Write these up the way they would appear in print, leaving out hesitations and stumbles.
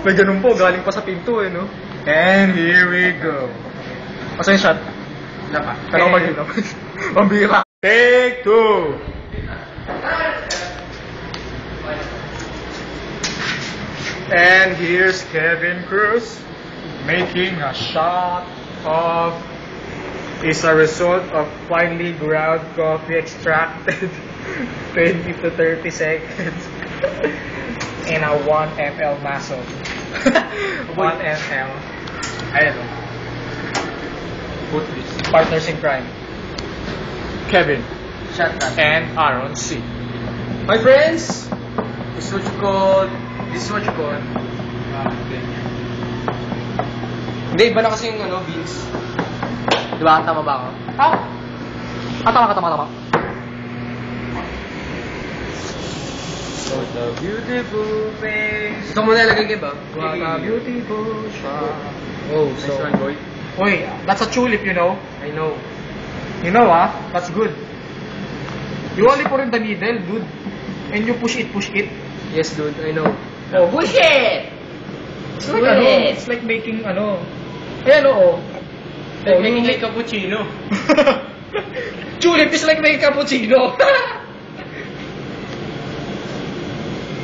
May ganun po, galing pa sa pinto eh, no? And here we go. Asa yung shot? Wala pa. Kala ko mag-inom. Pambira. Take 2. And here's Kevin Cruz making a shot of is a result of finely ground coffee extracted 20 to 30 seconds in a 1 ml muscle. 1 ml. Ayan o. Put this. Partners in crime. Kevin Shotgun. and Aaron C. My friends, this is what you call. Hindi, iba na kasi yung beans. Diba? Tama ba ako? Tama. So the beautiful face. Ito mo na ilagay kayo ba? What a beautiful shot. Oh, nice one, boy. Wait, that's a tulip, you know? I know. You know, that's good. You only put in the middle, dude. And you push it. Yes, dude, I know. Oh, push it! It's like it's like making ayan oo. Like making a cappuccino. Tulip is like making cappuccino.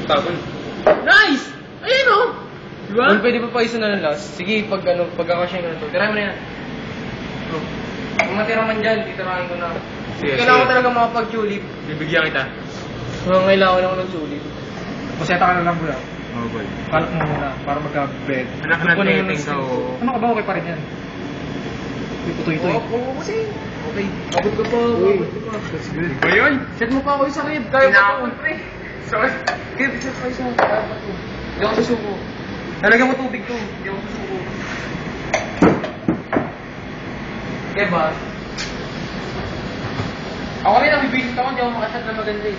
Tapon. Nice! Ayan o. Diba? Well, pwede pa isa na lang last. Sige, pag ako siya na ito. Tirahin mo na yan. Kung matira man dyan, titirahin ko na. Sige, Kailangan ko talaga makapag-tulip. Bibigyan kita. Kailangan ako ng tulip. Maseta ka na lang muna. Oh, boy. Kalak mo muna para magka-bed. Anak na dating sa Ano ka ba? Okay pa rin yan. Itoy. Oo, kasi. Okay. Abot ko pa. That's good. Ba yun? Set mo pa ako sa rib. Kaya pa ako. Sorry. Kaya set pa isa. Hindi ako susuko. Nalagyan mo tubig to. Hindi ako susuko. Kaya ba? Ako rin nabibisit ako. Hindi ako makashot na maganda eh.